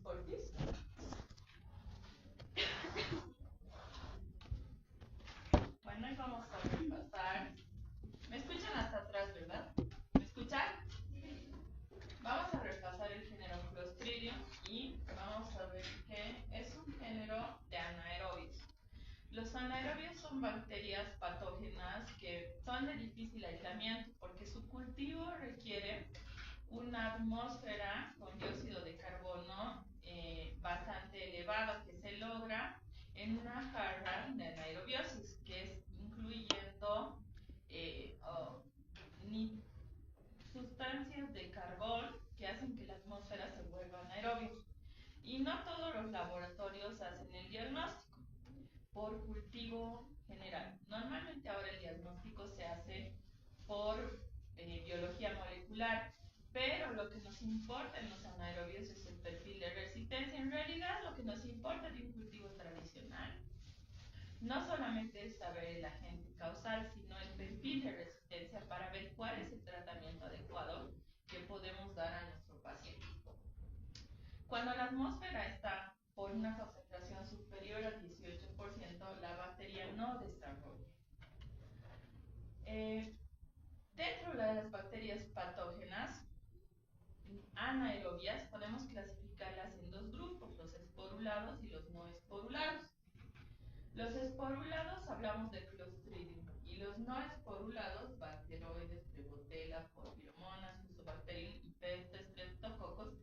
Ortiz. Bueno, y vamos a repasar. ¿Me escuchan hasta atrás, verdad? ¿Me escuchan? Vamos a repasar el género Clostridium y vamos a ver que es un género de anaerobios. Los anaerobios son bacterias patógenas que son de difícil aislamiento porque su cultivo requiere una atmósfera con dióxido de carbono bastante elevada que se logra en una jarra de anaerobiosis, que es incluyendo sustancias de carbón que hacen que la atmósfera se vuelva anaerobia. Y no todos los laboratorios hacen el diagnóstico por cultivo general. Normalmente ahora el diagnóstico se hace por biología molecular, pero lo que nos importa en los anaerobios es el perfil de resistencia. En realidad lo que nos importa de un cultivo tradicional no solamente es saber el agente causal, sino el perfil de resistencia para ver cuál es el tratamiento adecuado que podemos dar a nuestro paciente. Cuando la atmósfera está por una concentración superior al 18%, la bacteria no desarrolla. Dentro de las bacterias patógenas anaerobias podemos clasificarlas en dos grupos, los esporulados y los no esporulados. Los esporulados hablamos de Clostridium y los no esporulados, Bacteroides, Prevotella, Porphyromonas, Fusobacterium y Pestes, Streptococcus,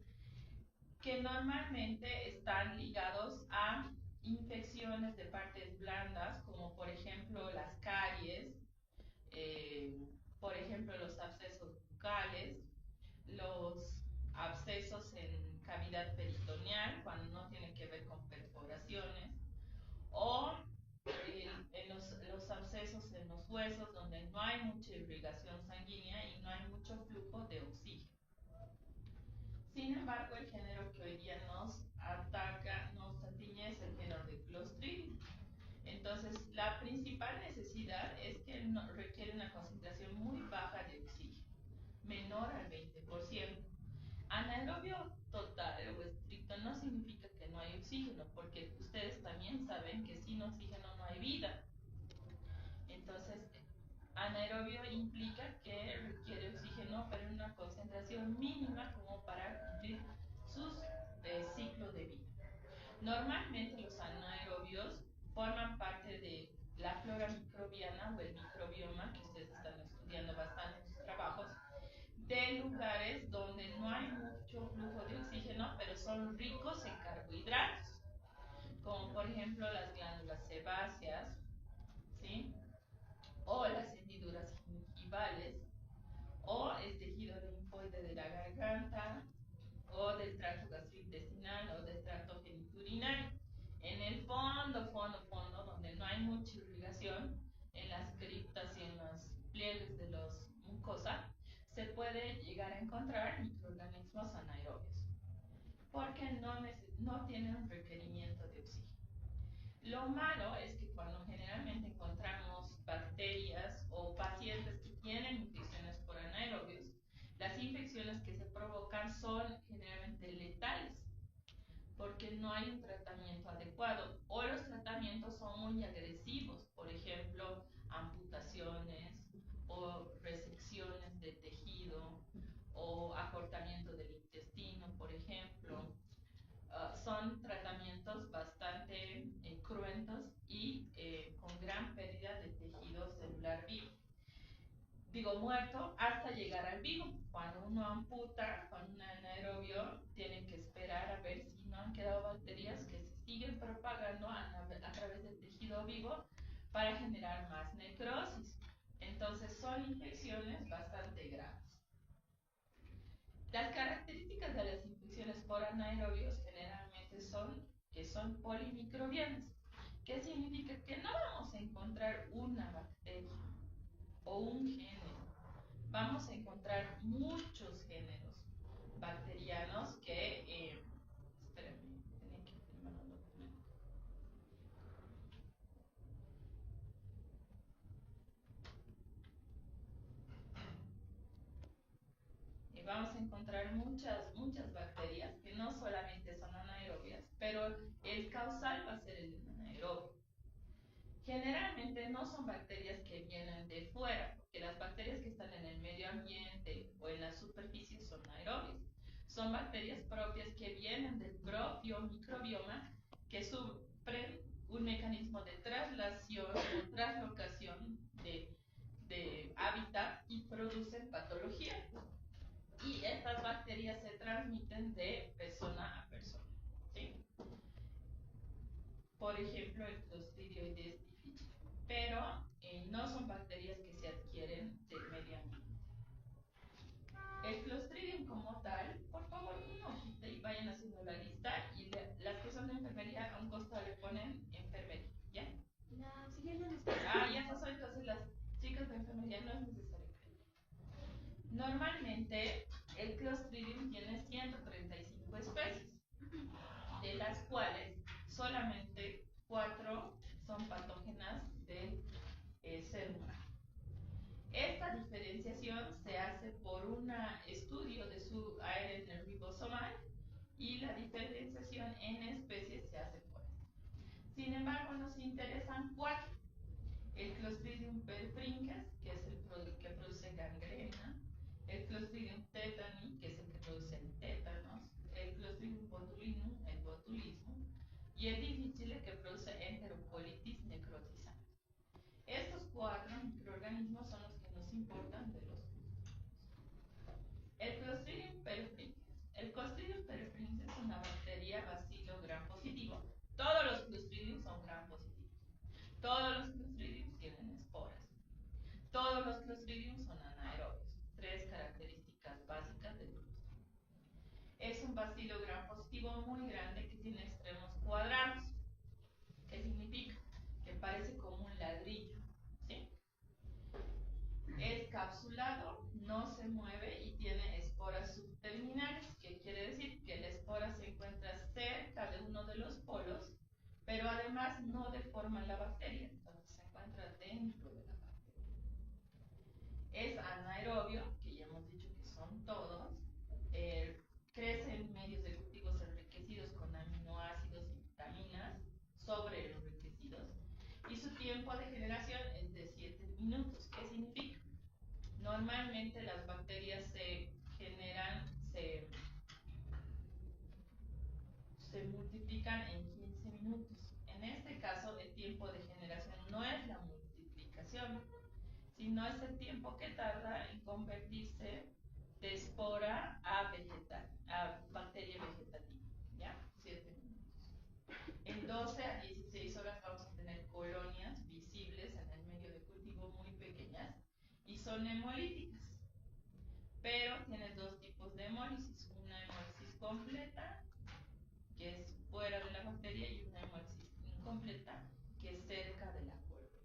que normalmente están ligados a infecciones de partes blandas, como por ejemplo las caries, por ejemplo los abscesos bucales, los abscesos en cavidad peritoneal, cuando no tienen que ver con perforaciones, o en los abscesos en los huesos, donde no hay mucha irrigación sanguínea y no hay mucho flujo de oxígeno. Sin embargo, el género que hoy día nos ataca, nos atañe, es el género de Clostridium. Entonces, la principal necesidad es que requiere una concentración muy baja de oxígeno, menor al 20%. Anaerobio total o estricto no significa que no hay oxígeno, porque ustedes también saben que sin oxígeno no hay vida. Entonces, anaerobio implica que requiere oxígeno, pero en una concentración mínima como para cumplir sus ciclos de vida. Normalmente los anaerobios forman parte de la flora microbiana o el microbioma, que ustedes están estudiando bastante en sus trabajos, de lugares donde no hay mucho flujo de oxígeno, pero son ricos en carbohidratos, como por ejemplo las glándulas sebáceas, ¿sí? O las hendiduras gingivales, o el tejido linfoide de la garganta, o del tracto gastrointestinal, o del tracto genitourinario. En el fondo, donde no hay mucha irrigación, en las criptas y en los pliegues de los mucosa, se puede llegar a encontrar microorganismos anaerobios, porque no tienen un requerimiento de oxígeno. Lo malo es que cuando generalmente encontramos bacterias o pacientes que tienen infecciones por anaerobios, las infecciones que se provocan son generalmente letales, porque no hay un tratamiento adecuado o los tratamientos son muy agresivos, por ejemplo, amputaciones o resecciones de tejido o acortamiento del intestino, por ejemplo. Son tratamientos bastante cruentos y con gran pérdida de tejido celular vivo. Digo muerto hasta llegar al vivo. Cuando uno amputa con un anaerobio, tienen que esperar a ver si no han quedado bacterias que se siguen propagando a través del tejido vivo para generar más necrosis. Entonces son infecciones bastante graves. Las características de las infecciones por anaerobios generalmente son que son polimicrobianas. ¿Qué significa? Que no vamos a encontrar una bacteria o un género. Vamos a encontrar muchos géneros bacterianos que... espérenme, tenía que firmar un documento. Vamos a encontrar muchas bacterias que no solamente son anaerobias, pero el causal va a ser el anaerobio. Generalmente no son bacterias que vienen de fuera, porque las bacterias que están en el medio ambiente o en la superficie son aerobias. Son bacterias propias que vienen del propio microbioma, que sufren un mecanismo de traslación o traslocación de hábitat y producen patología. Y estas bacterias se transmiten de persona a persona, ¿sí? Por ejemplo, el Clostridioides difficile. Pero no son bacterias que se adquieren del medio ambiente. El Clostridium como tal, por favor, una hojita y vayan haciendo la lista. Y las que son de enfermería, a un costado le ponen enfermería, ¿ya? La auxiliar no está. Ya pasó, entonces las chicas de enfermería no es necesario que lean. Normalmente, el Clostridium tiene 135 especies, de las cuales solamente 4 son patógenas del ser humano. Esta diferenciación se hace por un estudio de su ARN ribosomal y la diferenciación en especies se hace por esto. Sin embargo, nos interesan 4. El Clostridium perfringens, que es el que produce gangrena, el Clostridium tetani, que es el que produce el tétanos, el Clostridium botulinum, el botulismo, y el difficile, que produce enterocolitis necrotizante. Estos 4 microorganismos son los que nos importan de los el Clostridium perfringens. El Clostridium perfringens es una bacteria bacilo gram positivo. Todos los Clostridium son gram positivos. Todos los Clostridium tienen esporas. Todos los Clostridium son anaerobios. 3 características básicas del Clostridium. Es un bacilo gram positivo muy grande que tiene extremos cuadrados. ¿Qué significa? Que parece como un ladrillo, ¿sí? Es capsulado, no se mueve y tiene esporas subterminales, que quiere decir que la espora se encuentra cerca de uno de los polos, pero además no deforma la bacteria, entonces se encuentra dentro de la bacteria. Es anaerobio, que ya hemos dicho que son todos, crece en medios de cultivos enriquecidos con aminoácidos y vitaminas sobre los enriquecidos, y su tiempo de generación es de 7 minutos. ¿Qué significa? Normalmente las bacterias se generan, se multiplican en 15 minutos. En este caso, el tiempo de generación no es la multiplicación, sino es el tiempo que tarda en convertirse de espora a vegetal, a bacteria vegetativa, ¿ya? 7 minutos. En 12 a 16 horas vamos a tener colonias visibles en el medio de cultivo muy pequeñas y son hemolíticas. Pero tiene 2 tipos de hemólisis, una hemólisis completa, que es fuera de la bacteria, y una hemólisis incompleta, que es cerca de la célula.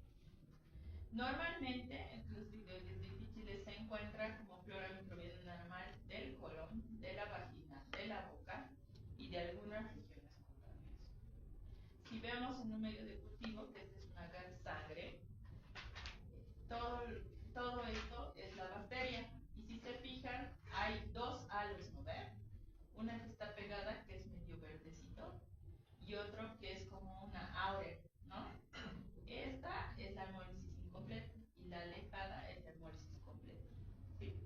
Normalmente, el Clostridioides difficile se encuentra como flora microbiana normal del colon, de la vagina, de la boca y de algunas regiones cutáneas. Si vemos en un medio de cultivo, que esta es una sangre, todo esto es la bacteria. Y si se fijan, hay 2 halos, ¿no ven? Una que está pegada, que es medio verdecito, y otro que es como una áurea, ¿no? Esta es la hemólisis incompleta y la alejada es la hemólisis completa. ¿Sí?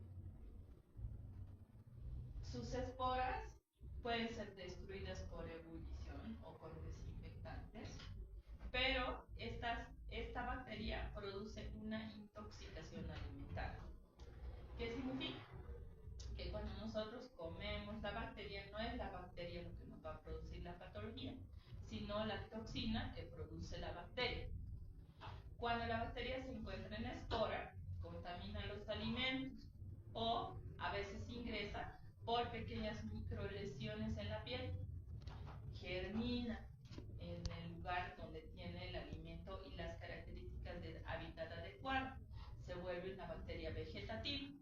Sus esporas pueden ser destruidas por ebullición o con desinfectantes, pero esta bacteria produce una intoxicación alimentaria. ¿Qué significa? Que cuando nosotros comemos la bacteria, no es la bacteria lo que nos va a producir la patología, sino la toxina que produce la bacteria. Cuando la bacteria se encuentra en espora, contamina los alimentos o a veces ingresa por pequeñas microlesiones en la piel, germina en el lugar donde tiene el alimento y las características de hábitat adecuado, se vuelve una bacteria vegetativa.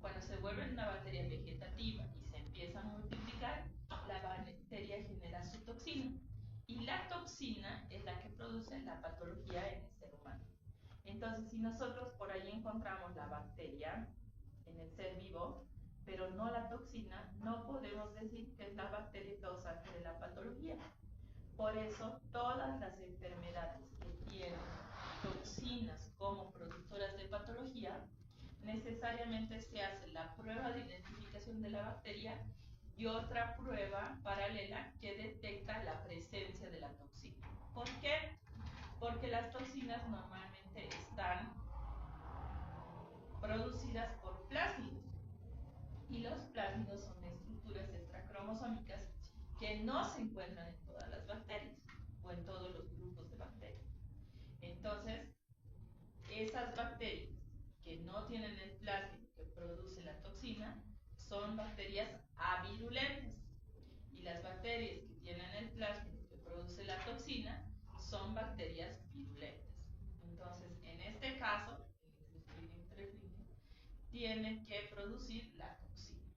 Cuando se vuelve una bacteria vegetativa y se empieza a multiplicar, la bacteria genera su toxina. Y la toxina es la que produce la patología en el ser humano. Entonces, si nosotros por ahí encontramos la bacteria en el ser vivo, pero no la toxina, no podemos decir que es la bacteria causante de la patología. Por eso, todas las enfermedades que tienen toxinas como productoras de patología, necesariamente se hace la prueba de identificación de la bacteria y otra prueba paralela que detecta la presencia de la toxina. ¿Por qué? Porque las toxinas normalmente están producidas por plásmidos y los plásmidos son estructuras extracromosómicas que no se encuentran en todas las bacterias o en todos los grupos de bacterias. Entonces, esas bacterias que no tienen el plásmido que produce la toxina son bacterias avirulentes y las bacterias que tienen el plásmido que produce la toxina son bacterias virulentas. Entonces, en este caso, el Clostridium perfringens tiene que producir la toxina.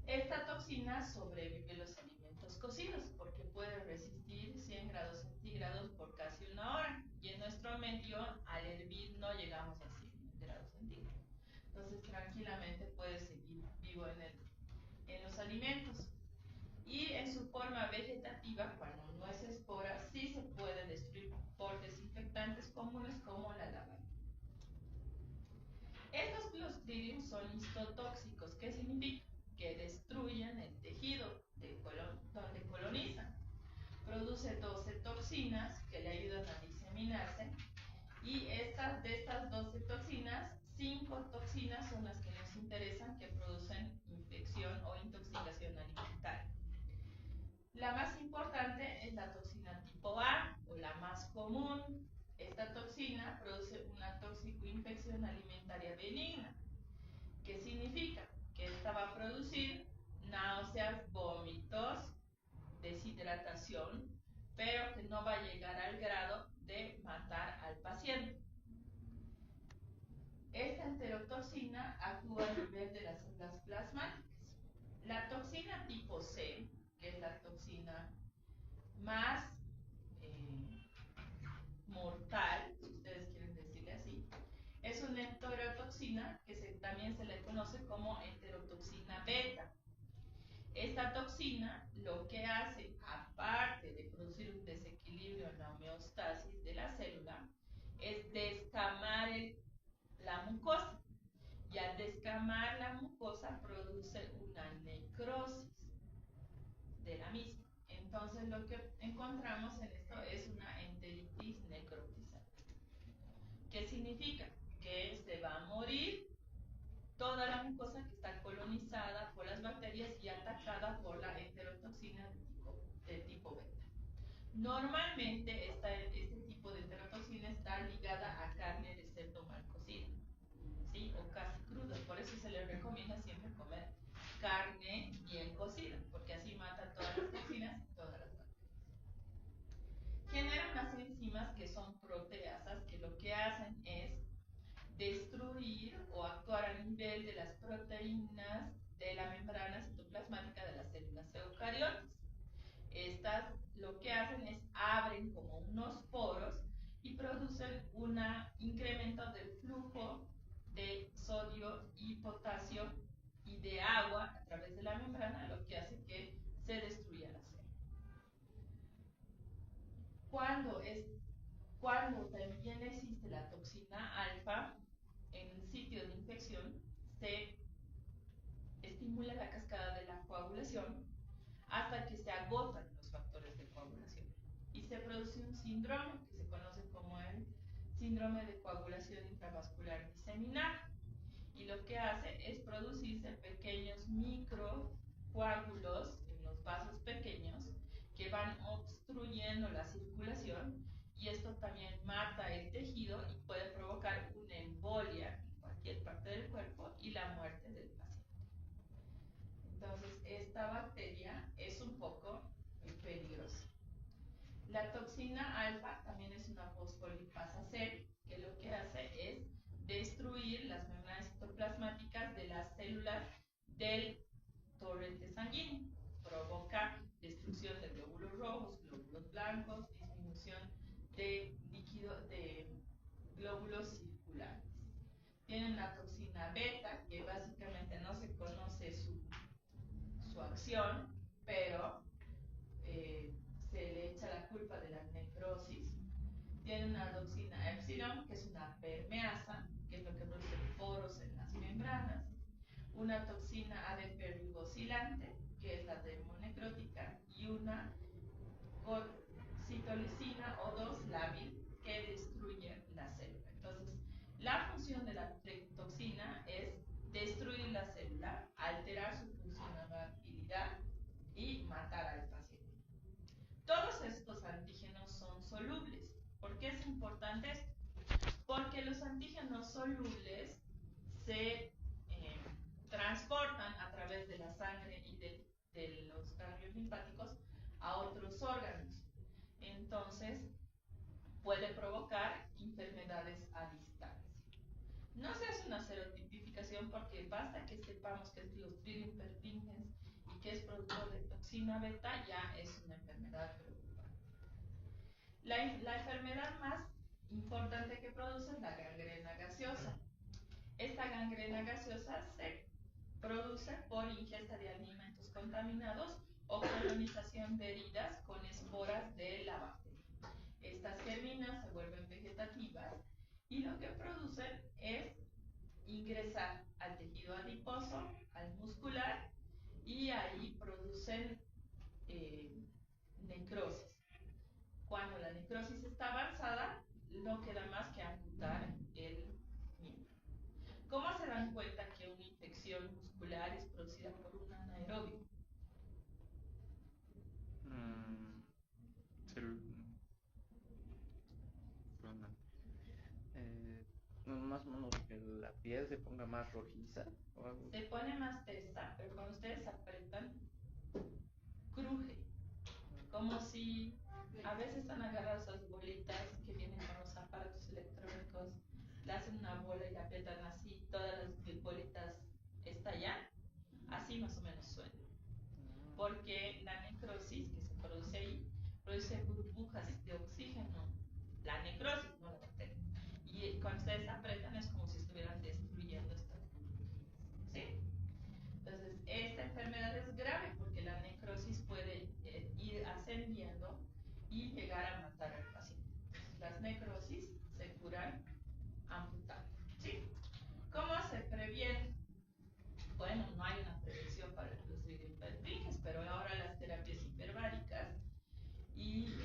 Esta toxina sobrevive los alimentos cocidos porque puede resistir 100 grados centígrados por casi una hora y en nuestro medio al hervir no llegamos a 100 grados centígrados. Entonces tranquilamente puede seguir vivo en los alimentos. Y en su forma vegetativa, cuando no es espora, sí se puede destruir por desinfectantes comunes como la lavanda. Estos Clostridium son histotóxicos. ¿Qué significa? Que destruyen el tejido donde colonizan. Produce 12 toxinas que le ayudan a diseminarse y de estas 12 toxinas, 5 toxinas son las que nos interesan que producen infección o intoxicación alimentaria. La más importante es la toxina tipo A o la más común. Esta toxina produce una toxicoinfección alimentaria benigna. ¿Qué significa? Que esta va a producir náuseas, vómitos, deshidratación, pero que no va a llegar al grado de matar al paciente. Esta enterotoxina actúa a nivel de las células plasmáticas. La toxina tipo C, que es la toxina más mortal, si ustedes quieren decirle así, es una enterotoxina que también se le conoce como enterotoxina beta. Esta toxina lo que hace, aparte de producir un desequilibrio en la homeostasis de la célula, es descamar la mucosa. Y al descamar la mucosa produce una necrosis de la misma. Entonces lo que encontramos en esto es una enteritis necrotizante. ¿Qué significa? Que se va a morir toda la mucosa que está colonizada por las bacterias y atacada por la enterotoxina de tipo beta. Normalmente este tipo de enterotoxina está ligada a carne de cerdo mal cocida, ¿sí? O casi cruda. Por eso se le recomienda siempre comer carne bien cocida, porque así mata todas las toxinas y todas las bacterias. Generan unas enzimas que son proteasas, que lo que hacen es destruir o actuar a nivel de las proteínas de la membrana citoplasmática de las células eucariotas. Estas lo que hacen es abren como unos poros y producen un incremento del flujo de sodio y potasio y de agua a través de la membrana, lo que hace que se destruya la célula. Cuando también existe la toxina alfa, en el sitio de infección se estimula la cascada de la coagulación hasta que se agotan los factores de coagulación y se produce un síndrome que se conoce como el síndrome de coagulación intravascular diseminada, y lo que hace es producirse pequeños microcoágulos en los vasos pequeños que van obstruyendo la circulación, y esto también mata el tejido y puede provocar una embolia en cualquier parte del cuerpo y la muerte del paciente. Entonces, esta bacteria es un poco peligrosa. La toxina alfa también es una fosfolipasa C, que lo que hace es destruir las membranas citoplasmáticas de las células del torrente sanguíneo. Provoca destrucción de glóbulos rojos, glóbulos blancos, disminución de líquido de glóbulos circulares. Tienen la toxina beta, que básicamente no se conoce su acción, pero tiene una toxina epsilon, que es una permeasa, que es lo que produce poros en las membranas, una toxina adiperigosilante, que es la termonecrótica, y una citolicina o 2-lábil, que destruye la célula. Entonces, la función de la toxina es destruir la célula, alterar su funcionalidad y matar al paciente. Todos estos antígenos son solubles. ¿Por qué es importante esto? Porque los antígenos solubles se transportan a través de la sangre y de los ganglios linfáticos a otros órganos. Entonces, puede provocar enfermedades a distancia. No se hace una serotipificación porque basta que sepamos que es Clostridium perfringens y que es productor de toxina beta, ya es una enfermedad preocupante. La enfermedad más importante que produce es la gangrena gaseosa. Esta gangrena gaseosa se produce por ingesta de alimentos contaminados o colonización de heridas con esporas de la bacteria. Estas germinas se vuelven vegetativas y lo que producen es ingresar al tejido adiposo, al muscular, y ahí producen necrosis. Cuando la necrosis está avanzada, no queda más que amputar el miembro. ¿Cómo se dan cuenta que una infección muscular es producida por un anaerobio? Más o menos que la piel se ponga más rojiza o algo. Se pone más tesa, pero cuando ustedes apretan, cruje. Como si a veces están agarradas esas bolitas que vienen con los aparatos electrónicos, le hacen una bola y la aprietan así, todas las bolitas estallan. Así más o menos suena. Porque la necrosis que se produce ahí produce burbujas de oxígeno. La necrosis, no la bacteria. Y cuando ustedes apretan es como si estuvieran destruyendo estas burbujas. ¿Sí? Entonces, esta enfermedad es grave porque la necrosis puede ir ascendiendo y llegar a matar al paciente. Entonces, las necrosis se curan amputando. ¿Sí? ¿Cómo se previene? Bueno, no hay una prevención para el Clostridium perfringens, pero ahora las terapias hiperbáricas y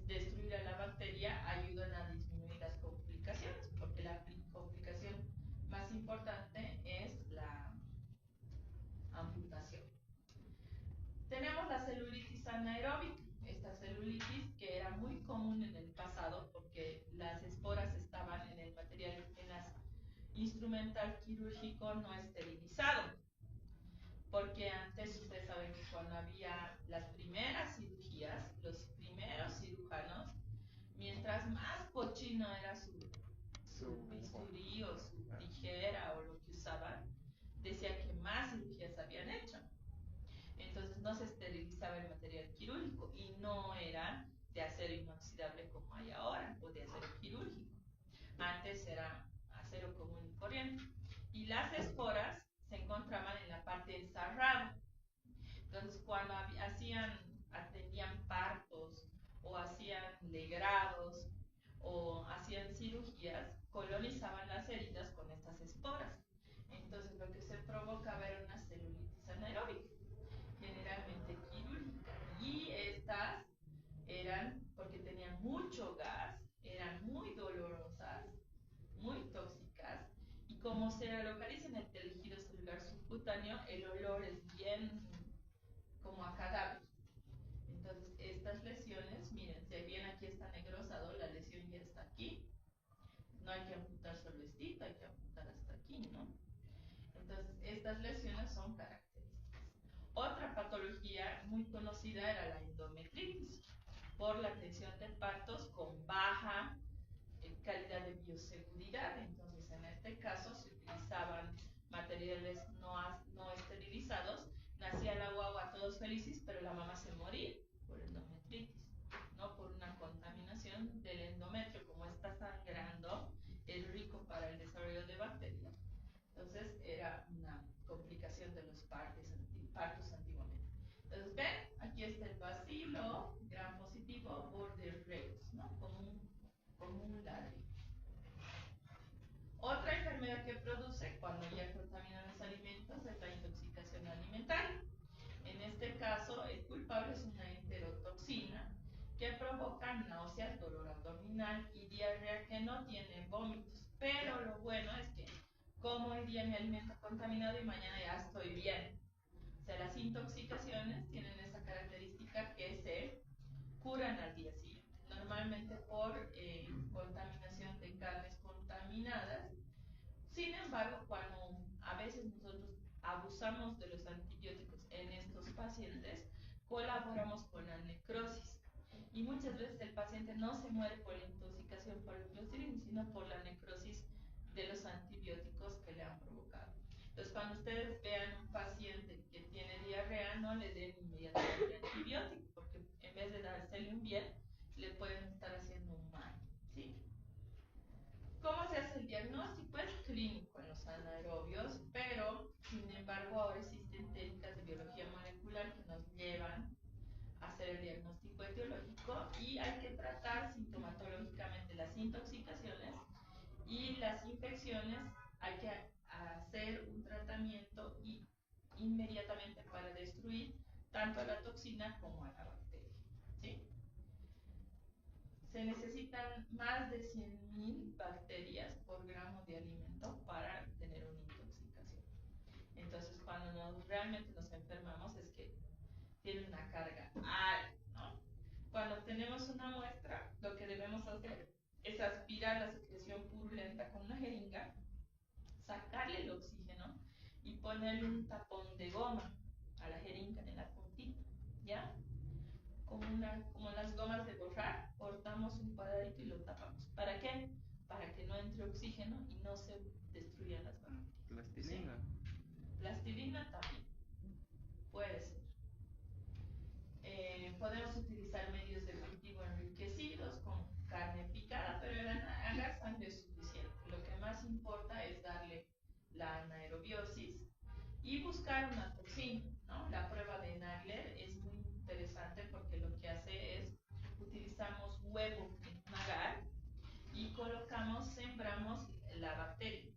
destruir a la bacteria ayudan a disminuir las complicaciones, porque la complicación más importante es la amputación. Tenemos la celulitis anaeróbica. Esta celulitis que era muy común en el pasado porque las esporas estaban en el material, en las instrumental quirúrgico no esterilizado. Porque antes ustedes saben que cuando había las primeras cirugías, los primeros cirujanos, mientras más cochino era su bisturí o su tijera o lo que usaban, decía que más cirugías habían hecho. Entonces no se esterilizaba el material quirúrgico y no era de acero inoxidable como hay ahora, o de acero quirúrgico. Antes era acero común y corriente. Y las esporas se encontraban en la parte ensarrada. Entonces cuando atendían partos o hacían legrados o hacían cirugías, colonizaban las heridas con estas esporas. Entonces lo que se provocaba era una celulitis anaeróbica, generalmente quirúrgica. Y estas eran, porque tenían mucho gas, eran muy dolorosas, muy tóxicas, y como se localiza en el tejido celular subcutáneo, el olor es bien como a cadáver. Entonces estas lesiones, miren, si bien aquí está negrosado, la lesión ya está aquí. No hay que amputar solo estito, hay que amputar hasta aquí, ¿no? Entonces estas lesiones son características. Otra patología muy conocida era la endometritis, por la atención de partos con baja calidad de bioseguridad. Entonces en este caso se utilizaban materiales no esterilizados, nacía la guagua todos felices, pero la mamá se moría por endometritis, ¿no? Por una contaminación del endometrio. Como está sangrando, es rico para el desarrollo de bacterias. Entonces era una complicación de los partos antiguamente. Entonces ven, aquí está el bacilo gram positivo Bordeaux, ¿no? cuando ya contaminan los alimentos es la intoxicación alimentaria. En este caso, el culpable es una enterotoxina que provoca náuseas, dolor abdominal y diarrea que no tiene vómitos. Pero lo bueno es que como hoy día mi alimento contaminado y mañana ya estoy bien. O sea, las intoxicaciones tienen esa característica que se curan al día siguiente. Normalmente por contaminación de carnes contaminadas. Sin embargo, cuando a veces nosotros abusamos de los antibióticos en estos pacientes, colaboramos con la necrosis. Y muchas veces el paciente no se muere por la intoxicación por el Clostridium, sino por la necrosis de los antibióticos que le han provocado. Entonces, cuando ustedes vean un paciente que tiene diarrea, no le den inmediatamente antibiótico, porque en vez de dársele un bien, le pueden estar haciendo un mal. ¿Sí? ¿Cómo se hace el diagnóstico? Es clínico en los anaerobios, pero sin embargo ahora existen técnicas de biología molecular que nos llevan a hacer el diagnóstico etiológico y hay que tratar sintomatológicamente las intoxicaciones y las infecciones. Hay que hacer un tratamiento y inmediatamente para destruir tanto a la toxina como a la bacteria. ¿Sí? Se necesitan más de 100.000 bacterias por gramo de alimento para tener una intoxicación. Entonces, cuando realmente nos enfermamos es que tiene una carga alta, ¿no? Cuando tenemos una muestra, lo que debemos hacer es aspirar la secreción purulenta con una jeringa, sacarle el oxígeno y ponerle un tapón de goma a la jeringa en la puntita, ¿ya? Como las gomas de borrar, cortamos un cuadradito y lo tapamos. ¿Para qué? Para que no entre oxígeno y no se destruyan las bacterias. Plastilina. ¿Sí? Plastilina también. Puede ser. Podemos utilizar medios de cultivo enriquecidos con carne picada, pero el agar sangre es suficiente. Lo que más importa es darle la anaerobiosis y buscar una toxina, ¿no? La prueba de Nagler es muy interesante porque lo que hace es utilizamos huevo en un agar y sembramos la bacteria.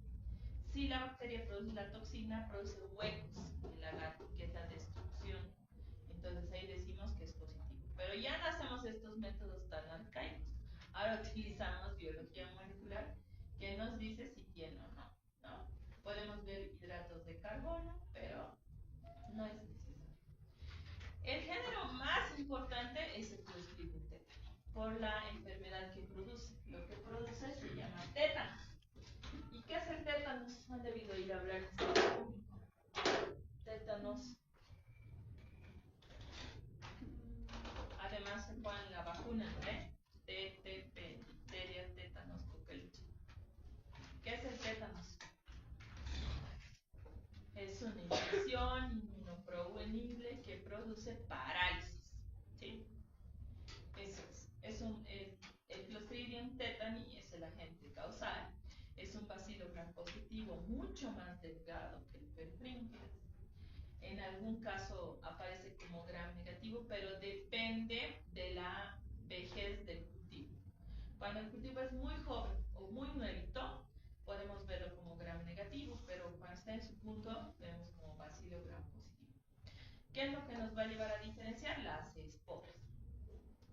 Si la bacteria produce la toxina, produce huecos en el agar, que es la destrucción. Entonces ahí decimos que es positivo. Pero ya no hacemos estos métodos tan arcaicos. Ahora utilizamos biología molecular que nos dice si tiene o no, ¿no? Podemos ver hidratos de carbono, pero no es necesario. El género más importante es el Clostridium tetani, por la enfermedad que produce. Lo que produce se llama tétanos. ¿Y qué es el tétanos? Han debido ir a hablar de este público. Tétanos. Además se ponen la vacuna, ¿eh? TTP, difteria, tétanos, coqueluche. ¿Qué es el tétanos? Es una infección inmunoprevenible que produce parálisis. ¿Sí? Eso es. El Clostridium tetani es el agente causal. Es un bacilo gram positivo mucho más delgado que el perfringens. En algún caso aparece como gram negativo, pero depende de la vejez del cultivo. Cuando el cultivo es muy joven o muy nuevito, podemos verlo como gram negativo, pero cuando está en su punto, vemos como bacilo gram positivo. ¿Qué es lo que nos va a llevar a diferenciar? Las esporas.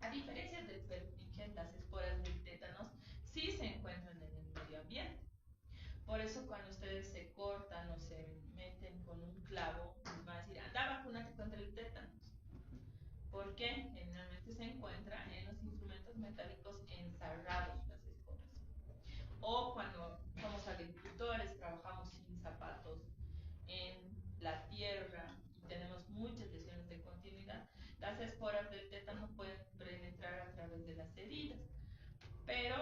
A diferencia del perfringens, las esporas del tétanos sí se encuentran en el medio ambiente. Por eso cuando ustedes se cortan o se meten con un clavo, les van a decir, anda, vacúnate contra el tétanos. Porque generalmente se encuentra en los instrumentos metálicos ensarrados las esporas. O cuando somos agricultores, trabajamos sin zapatos en la tierra y tenemos muchas lesiones de continuidad, las esporas del tétano pueden penetrar a través de las heridas. Pero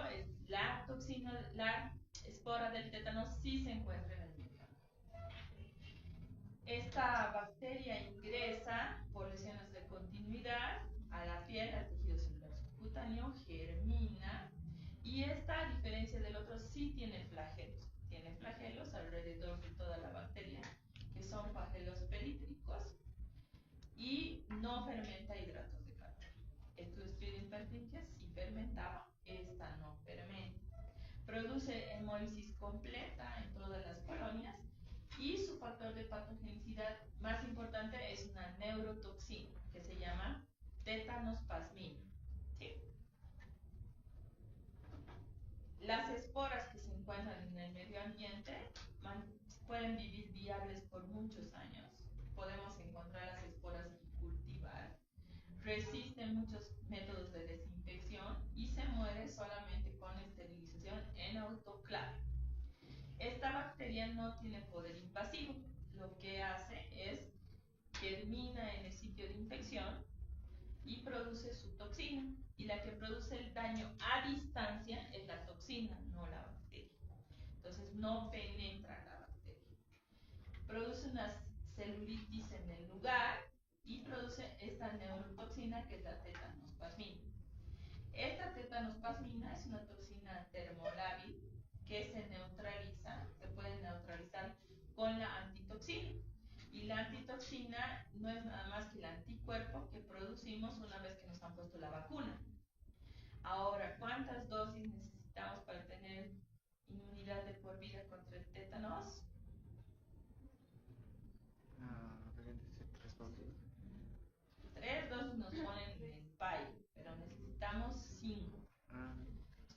la toxina, la espora del tétano sí se encuentra en el medio. Esta bacteria ingresa por lesiones de continuidad a la piel, al tejido celular subcutáneo, germina, y esta, a diferencia del otro, sí tiene flagelos. Tiene flagelos alrededor de toda la bacteria, que son flagelos perítlicos, y no fermenta hidratos de carbono. El Clostridium perfringens sí fermentaba, esta no fermenta. produce hemólisis completa en todas las colonias y su factor de patogenicidad más importante es una neurotoxina que se llama tétanos pasmina. ¿Sí? Las esporas que se encuentran en el medio ambiente pueden vivir viables por muchos años. Podemos encontrar las esporas y cultivar. Resisten muchos métodos de desinfección y se muere solamente con esterilización en autoclave. Esta bacteria no tiene poder invasivo. Lo que hace es germina en el sitio de infección y produce su toxina. Y la que produce el daño a distancia es la toxina, no la bacteria. Entonces no penetra la bacteria. Produce una celulitis en el lugar y produce esta neurotoxina que es la tetanospasmina. Esta tetanospasmina es una toxina termolábil que se puede neutralizar con la antitoxina. Y la antitoxina no es nada más que el anticuerpo que producimos una vez que nos han puesto la vacuna. Ahora, ¿cuántas dosis necesitamos para tener inmunidad de por vida contra el tétanos? Deberían de ser 3 dosis. 3 dosis nos ponen en el PAI, pero necesitamos 5.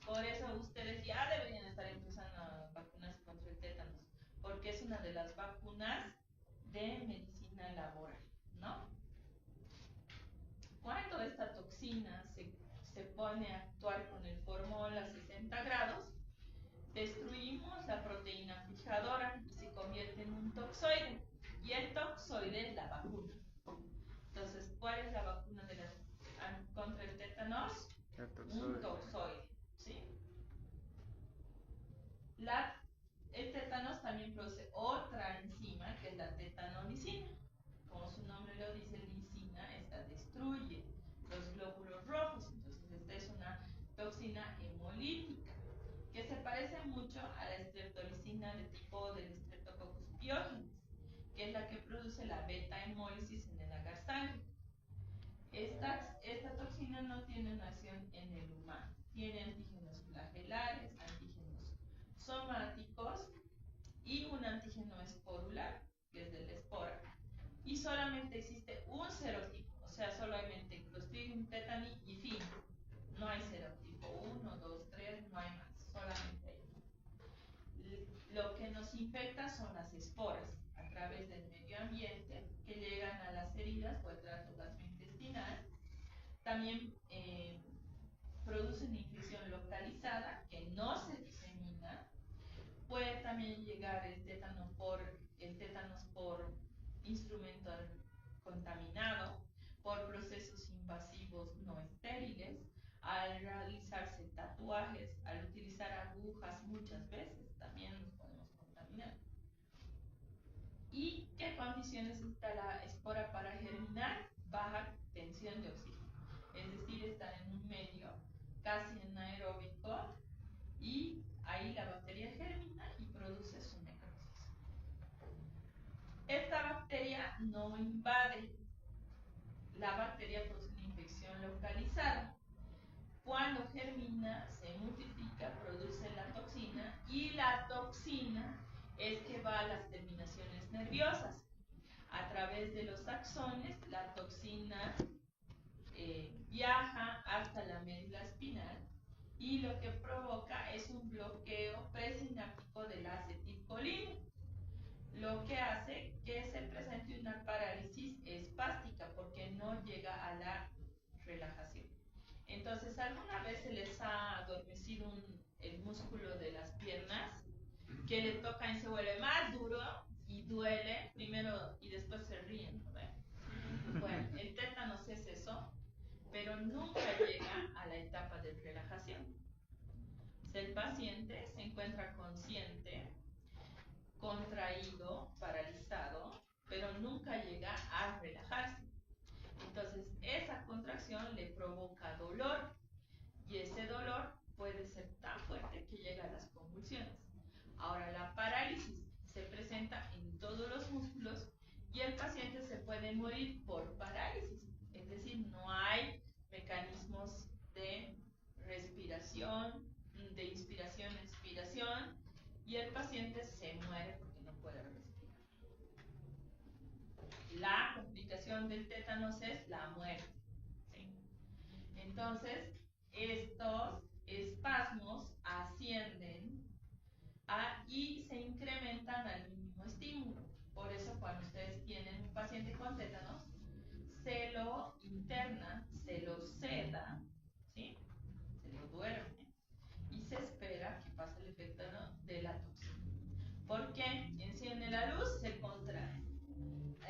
Por eso ustedes ya deberían estar empezando a vacunarse contra el tétanos, porque es una de las vacunas de medicina laboral, ¿no? Cuando esta toxina se pone a actuar con el formol a 60 grados, destruimos la proteína fijadora y se convierte en un toxoide. Y el toxoide es la vacuna. Entonces, ¿cuál es la vacuna contra el tétanos? Un toxoide. ¿Sí? El tétanos también produce otra enzima que es la tetanolicina. Como su nombre lo dice, lisina, esta destruye los glóbulos rojos. Entonces, esta es una toxina hemolítica que se parece mucho a la streptolicina de tipo del Streptococcus pyogenes, que es la que produce la beta-hemólisis en el agar sangre. Esta toxina no tiene una acción en el humano. Tiene antígenos flagelares, antígenos somáticos y un antígeno esporular, que es de la espora. Y solamente existe un serotipo, o sea, solamente Clostridium tetani y fin. No hay serotipo 1, 2, 3, no hay más, solamente hay uno. Lo que nos infecta son las esporas a través del medio ambiente que llegan a las heridas o al tracto gastrointestinal. También producen infección localizada que no se disemina. Puede también llegar el tétanos por instrumento contaminado, por procesos invasivos no estériles, al realizarse tatuajes, al utilizar agujas muchas veces, también nos podemos contaminar. ¿Y qué condiciones necesita la espora para germinar? Baja tensión de oxígeno, es decir, estar en un medio casi anaeróbico y ahí la bacteria germina y produce su necrosis. Esta bacteria no invade, la bacteria produce una infección localizada. Cuando germina, se multiplica, produce la toxina y la toxina es que va a las terminaciones nerviosas. A través de los axones, la toxina viaja hasta la médula espinal y lo que provoca es un bloqueo presináptico de la acetilcolina, lo que hace que se presente una parálisis espástica porque no llega a la relajación. Entonces, ¿alguna vez se les ha adormecido el músculo de las piernas que le tocan y se vuelve más duro y duele primero y después se ríen, ¿no? Bueno, el tétanos es eso, pero nunca llega a la etapa de relajación. O sea, el paciente se encuentra consciente, contraído, paralizado, pero nunca llega a relajarse. Entonces, esa contracción le provoca dolor y ese dolor puede ser tan fuerte que llega a las convulsiones. Ahora, la parálisis se presenta en todos los músculos y el paciente se puede morir por parálisis. Es decir, no hay mecanismos de respiración, de inspiración, y el paciente se muere porque no puede respirar. La complicación del tétanos es la muerte. ¿Sí? Entonces, estos espasmos ascienden y se incrementan al mínimo estímulo. Por eso, cuando ustedes tienen un paciente con tétanos, se lo internan, se lo sedan, ¿sí? Se lo duerme y se espera que pase el efecto, ¿no?, de la toxina. ¿Por qué? Enciende la luz, se contrae.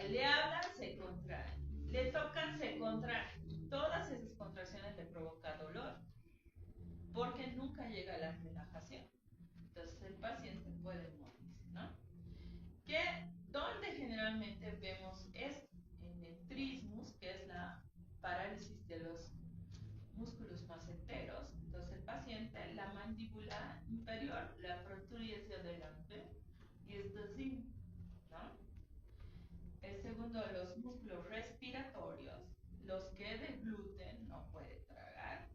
Le hablan, se contrae. Le tocan, se contrae. Y todas esas contracciones le provocan dolor porque nunca llega a la relajación. Entonces el paciente puede morirse, ¿no? ¿Dónde generalmente vemos esto? En el trismus, que es la parálisis de los músculos maceteros. Entonces el paciente, la mandíbula inferior, la protruye hacia adelante y esto así, ¿no? El segundo, los músculos respiratorios, los que degluten, no puede tragar.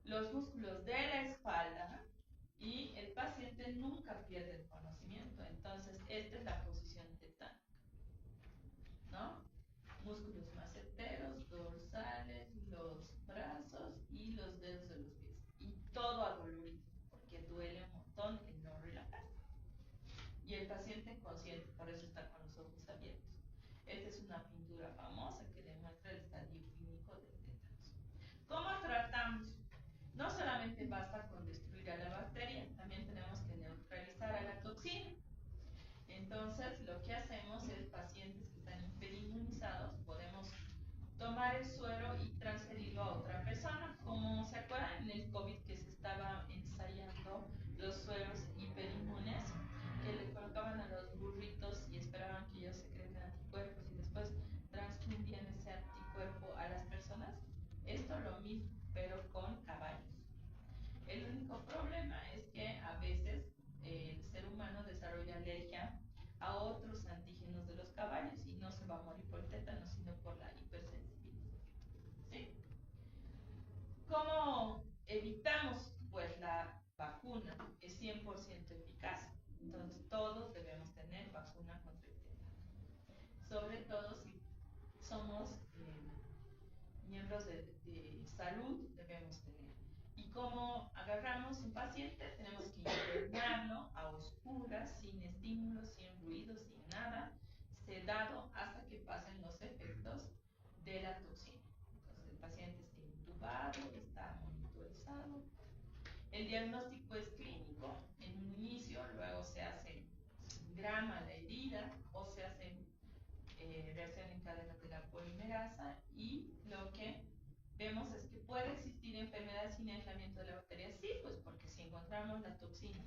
Los músculos de la espalda, y el paciente nunca pierde el conocimiento. Entonces, esta es la posición tetánica, ¿no? Músculos maceteros, dorsales, los brazos y los dedos de los pies. Y todo adolorido, porque duele un montón el no relajarse. Y el paciente consciente, por eso está con los ojos abiertos. Esta es una pintura famosa que demuestra el estadio clínico del tétanos. ¿Cómo tratamos? No solamente basta con destruir a la bacteria, también tenemos que neutralizar a la toxina. Entonces, lo que hacemos es, pacientes que están hiperinmunizados, podemos tomar el suero y transferirlo a otra persona. Como se acuerdan en el COVID que se estaba ensayando los sueros hiperinmunes, que le colocaban a los burritos y esperaban que ellos secreten anticuerpos y después transfundían ese anticuerpo a las personas. Esto lo mismo, pero con caballos. El único problema es que a veces el ser humano desarrolla alergia a otros antígenos de los caballos y no se va a morir por el tétano, sino por la hipersensibilidad. ¿Sí? ¿Cómo evitamos? Pues la vacuna es 100% eficaz. Entonces todos debemos tener vacuna contra el tétano. Sobre todo si somos miembros de salud, debemos tener. ¿Y cómo agarramos un paciente? Tenemos que internarlo a oscuras, sin estímulos, sin ruido, sin nada, sedado hasta que pasen los efectos de la toxina. Entonces el paciente está intubado, está monitorizado. El diagnóstico es clínico en un inicio, luego se hace grama la herida o se hace reacción en cadena de la polimerasa, y lo que vemos es que puede existir enfermedad sin aislamiento de la bacteria. Sí, pues porque si encontramos la toxina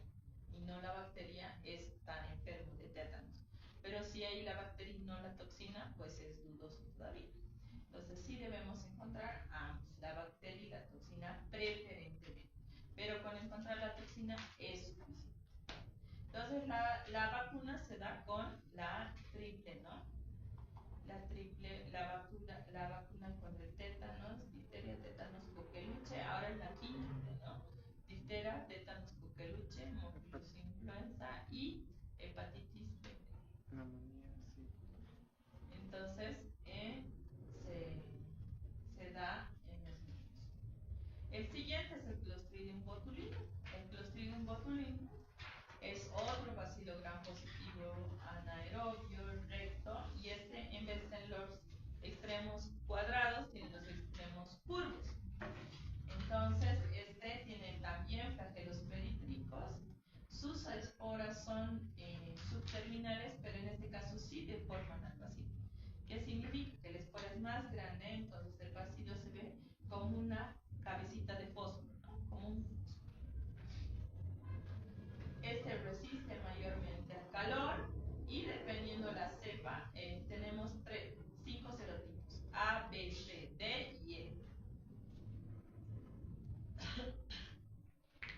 y no la bacteria, es tan enfermo de tétanos. Pero si hay la bacteria y no la toxina, pues es dudoso todavía. Entonces sí debemos encontrar ambos, la bacteria y la toxina preferentemente. Pero con encontrar la toxina es suficiente. Entonces la vacuna se da con la triple, ¿no? La vacuna contra el tétanos, difteria, tétanos, coqueluche, ahora es la quíntuple, ¿no? Difteria, tétanos, coqueluche, morbillosis influenza y hepatitis B. Neumonía, sí. Entonces, se da en los niños. El siguiente es el Clostridium botulinum. El Clostridium botulinum es otro bacilo gram positivo anaerobio recto, y en vez de los extremos cuadrados tiene los extremos curvos. Entonces tiene también flagelos perítlicos. Sus esporas son subterminales, pero en este caso sí deforman al bacilo. ¿Qué significa? Que la espora es más grande, entonces el bacilo se ve como una cabecita de fósforo, ¿no? Como un fósforo. Resiste mayormente al calor, y dependiendo la cepa tenemos 5 serotipos: A, B, C, D y E.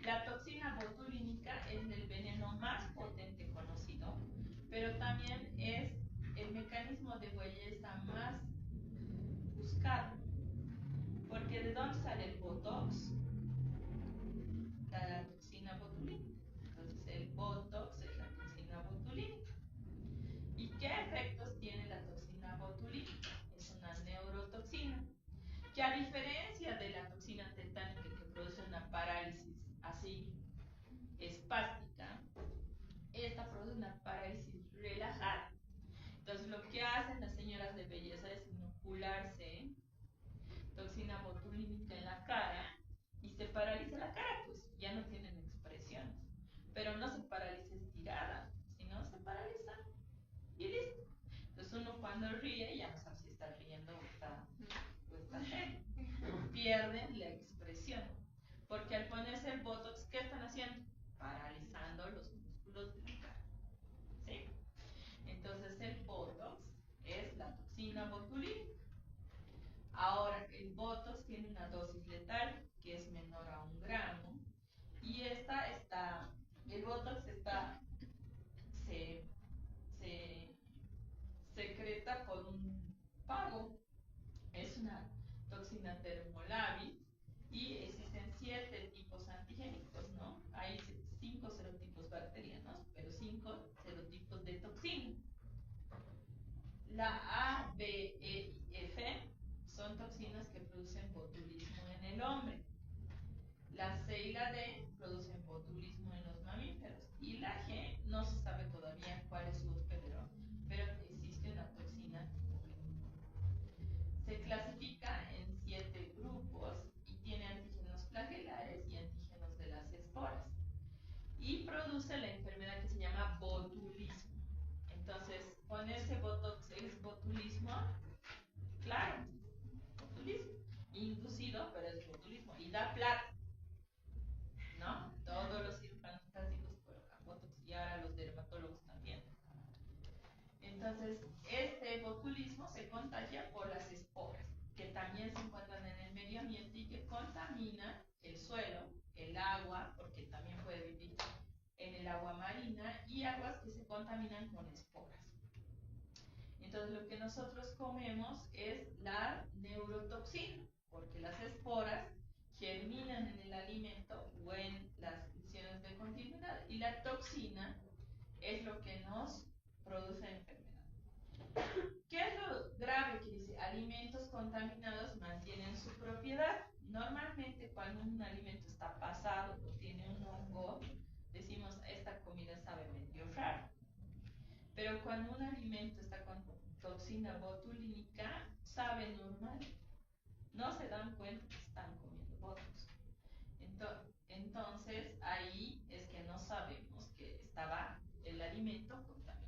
La toxina botulínica es el veneno más potente conocido, pero también es el mecanismo de belleza más buscado. Porque ¿de dónde sale el botox? De la toxina botulínica. Entonces el botox diferencia de la toxina tetánica que produce una parálisis así espástica, esta produce una parálisis relajada. Entonces lo que hacen las señoras de belleza es inocularse toxina botulínica en la cara y se paraliza la cara, pues ya no tienen expresiones. Pero no se paraliza estirada, sino se paraliza y listo. Entonces uno cuando ríe ya no sabe si está riendo o está serio. Pierden la expresión. Porque al ponerse el botox, ¿qué están haciendo? Paralizando los músculos de la cara. ¿Sí? Entonces el botox es la toxina botulínica. Ahora, el botox tiene una dosis letal que es menor a 1 gramo y el botox se secreta por un pago. Es una toxina termolábil y existen 7 tipos antigénicos, ¿no? Hay 5 serotipos bacterianos, pero 5 serotipos de toxina. La A, B, E y F son toxinas que producen botulismo en el hombre. La C y la D producen botulismo en los mamíferos. Y la G no se sabe todavía cuál es su hospedero, pero existe una toxina tipo B. Se clasifica en 7 grupos y tiene antígenos flagelares y antígenos de las esporas. Y produce la enfermedad que se llama botulismo. Entonces, ponerse botox es botulismo, claro, botulismo. Inducido, pero es botulismo. Y da plata, ¿no? Todos los cirujanos plásticos colocan botox y ahora los dermatólogos también. Entonces, este botulismo se contagia por las esporas, que también se encuentran en el medio ambiente y que contaminan el suelo, el agua, porque también puede vivir en el agua marina, y aguas que se contaminan con esporas. Entonces lo que nosotros comemos es la neurotoxina, porque las esporas germinan en el alimento o en las lesiones de continuidad, y la toxina es lo que nos produce enfermedad. ¿Qué es lo grave que dice? Alimentos contaminados mantienen su propiedad. Normalmente cuando un alimento está pasado o tiene un hongo, decimos esta comida sabe medio raro. Pero cuando un alimento está con toxina botulínica, sabe normal. No se dan cuenta que están comiendo botox. Entonces, ahí es que no sabemos que estaba el alimento contaminado.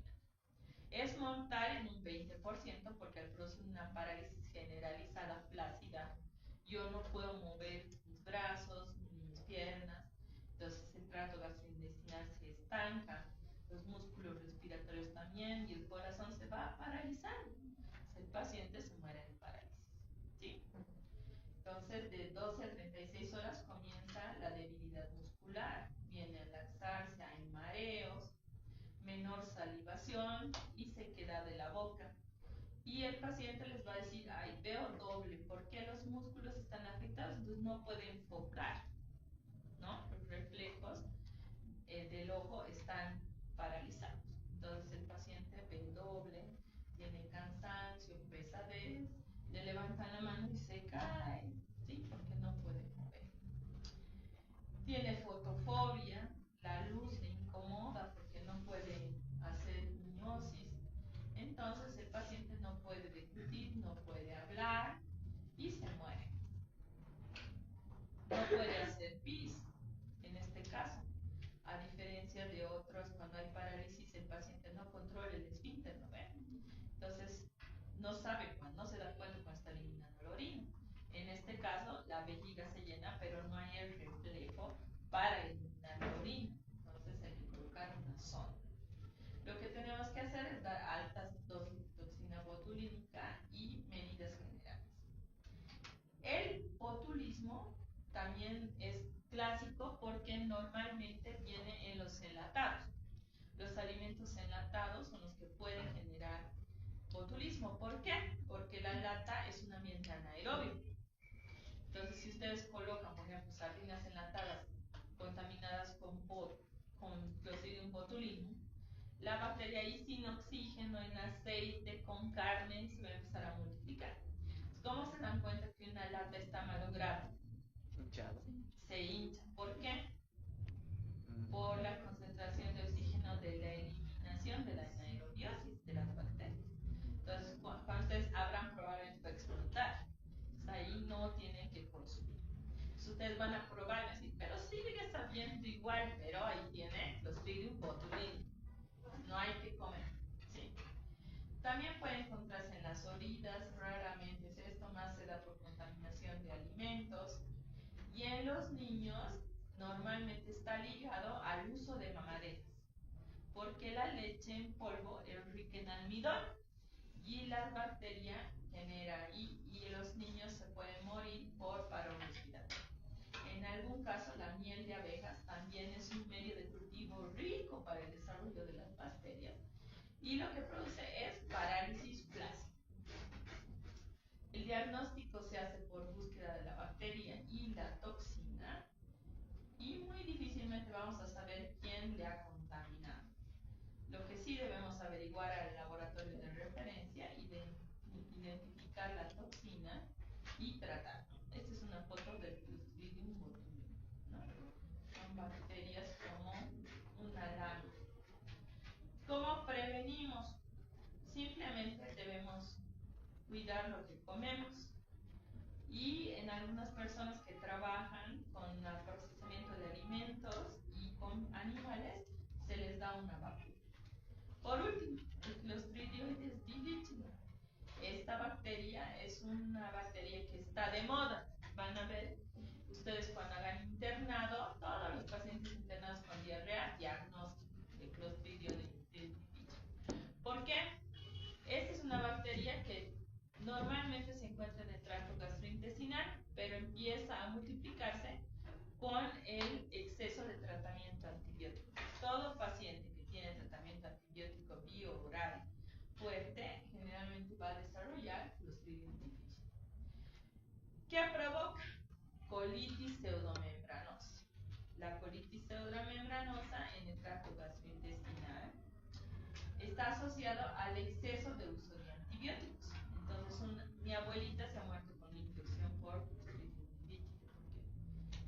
Es mortal en un 20% porque al producir una parálisis generalizada flácida, yo no puedo mover mis brazos ni mis piernas. Entonces, el trato gastrointestinal se estanca, los músculos respiratorios también, y el corazón se va paralizando. El paciente se muere de parálisis. ¿Sí? Entonces, de 12 a 36 horas comienza la debilidad muscular, viene a laxarse, hay mareos, menor salivación y sequedad de la boca. Y el paciente les va a decir, ay, veo doble, porque los músculos están afectados, entonces no puede enfocar, ¿no? Los reflejos del ojo están paralizados. Entonces el paciente ve doble, tiene cansancio, pesadez, le levantan la mano y se cae, ¿sí? Porque no puede mover. Tiene fotofobia, la luz le incomoda porque no puede hacer miosis. Entonces el paciente no puede deglutir, no puede hablar y se muere. No puede hacer pis, en este caso. A diferencia de otros, cuando hay parálisis, el paciente no controla el esfínter, ¿no ven? Entonces, no sabe cuándo, no se da cuenta cuando está eliminando la orina. En este caso, la vejiga se llena, pero no hay el reflejo para eliminar la orina. Entonces, hay que colocar una sonda. Lo que tenemos que hacer es dar altas dosis de toxina botulínica y medidas generales. El botulismo también es clásico porque normalmente viene en los enlatados. Los alimentos enlatados son los que pueden generar botulismo. ¿Por qué? Porque la lata es un ambiente anaerobio. Entonces, si ustedes colocan, por ejemplo, sardinas enlatadas contaminadas con Clostridium botulinum, la bacteria ahí sin oxígeno, en aceite, con carne, se va a empezar a multiplicar. ¿Cómo se dan cuenta que una lata está hinchado. Se hincha. ¿Por qué? Mm. Por la concentración de oxígeno de la eliminación de la anaerobiosis de las bacterias. Entonces, cuando ustedes abran, probablemente va a explotar. Ahí no tienen que consumir. Si ustedes van a probar, van a decir, pero sigue sabiendo igual, pero ahí tiene Clostridium botulinum. No hay que comer. ¿Sí? También puede encontrarse en las orillas, raramente es esto, más se da por contaminación de alimentos. Y en los niños normalmente está ligado al uso de mamaderas, porque la leche en polvo es rica en almidón y las bacterias genera ahí y los niños se pueden morir por paro respiratorio. En algún caso la miel de abejas también es un medio de cultivo rico para el desarrollo de las bacterias y lo que produce es parálisis plásica. El diagnóstico se hace por búsqueda de la bacteria y la toxina y muy difícilmente vamos a saber quién le ha contaminado. Lo que sí debemos averiguar al laboratorio de referencia y identificar la toxina y tratarlo. Esta es una foto del Clostridium botulinum, ¿no? Son bacterias como una lámina. ¿Cómo prevenimos? Simplemente debemos cuidar lo que comemos. Y en algunas personas que trabajan con el procesamiento de alimentos y con animales, se les da una vacuna. Por último, el Clostridioides difficile. Esta bacteria es una bacteria que está de moda. Van a ver ustedes cuando hagan internado, todos los pacientes internados con diarrea, diagnóstico de Clostridioides difficile. ¿Por qué? Esta es una bacteria que normalmente se encuentra en el tracto gastrointestinal, pero empieza a multiplicarse con el exceso de tratamiento antibiótico. Todo paciente que tiene tratamiento antibiótico bio-oral fuerte generalmente va a desarrollar Clostridium difficile. ¿Qué provoca? Colitis pseudomembranosa. La colitis pseudomembranosa en el tracto gastrointestinal está asociado al exceso de uso de antibióticos. Entonces, mi abuelita se ha muerto con infección por Clostridium difficile porque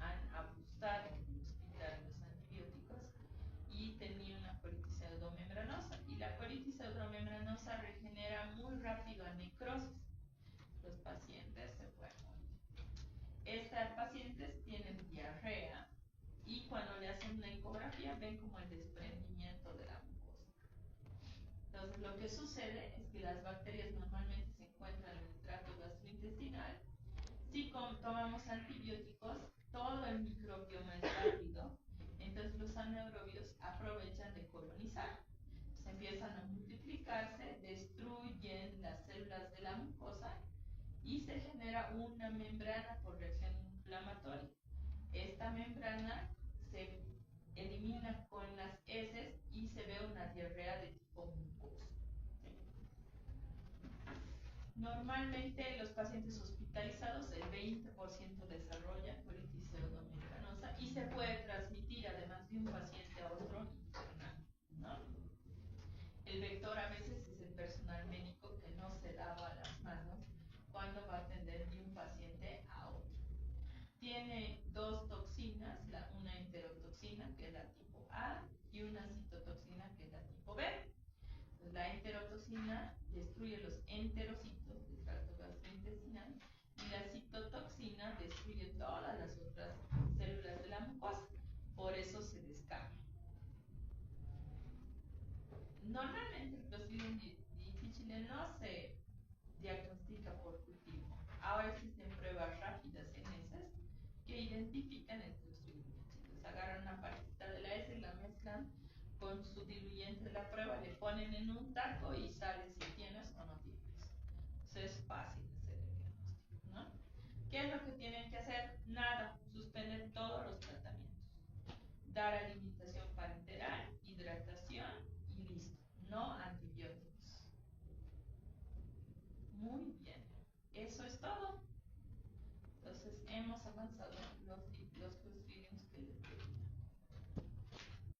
han abusado en el hospital de los antibióticos y tenía una colitis pseudomembranosa. Y la colitis pseudomembranosa regenera muy rápido a necrosis. Los pacientes se pueden morir. Estas pacientes tienen diarrea y cuando le hacen una ecografía ven como el desprendimiento de la mucosa. Entonces, lo que sucede es que las bacterias normalmente se encuentran en el tracto gastrointestinal. Si tomamos antibióticos, todo el microbioma es rápido, entonces los anaerobios aprovechan de colonizar. Se empiezan a multiplicarse, destruyen las células de la mucosa y se genera una membrana por reacción inflamatoria. Esta membrana se elimina con las heces y se ve una diarrea de tipo mucoso. Normalmente los pacientes hospitalizados, el 20% desarrolla colitis pseudomembranosa y se puede transmitir además de un paciente a otro internado, ¿no? El vector a veces es el personal médico que no se lava las manos cuando va a atender de un paciente a otro. Tiene dos toxinas, una enterotoxina que es la tipo A y una citotoxina que es la tipo B. La enterotoxina destruye los enterocitos del tracto gastrointestinal y la citotoxina destruye todas las otras células de la mucosa. Por eso se descarga. Normalmente el Clostridium difficile no se diagnostica por cultivo. Ahora existen pruebas rápidas en heces que identifican el Clostridium difficile. Agarran una partita de la heces, la mezclan con su diluyente de la prueba, le ponen en un taco y sale si tienes o no tienes. Entonces es fácil hacer el diagnóstico, ¿no? ¿Qué es lo que tienen que hacer? Nada, suspender todos los tratamientos. Dar alimentación parenteral, hidratación y listo. No antibióticos. Muy bien. Eso es todo. Entonces hemos avanzado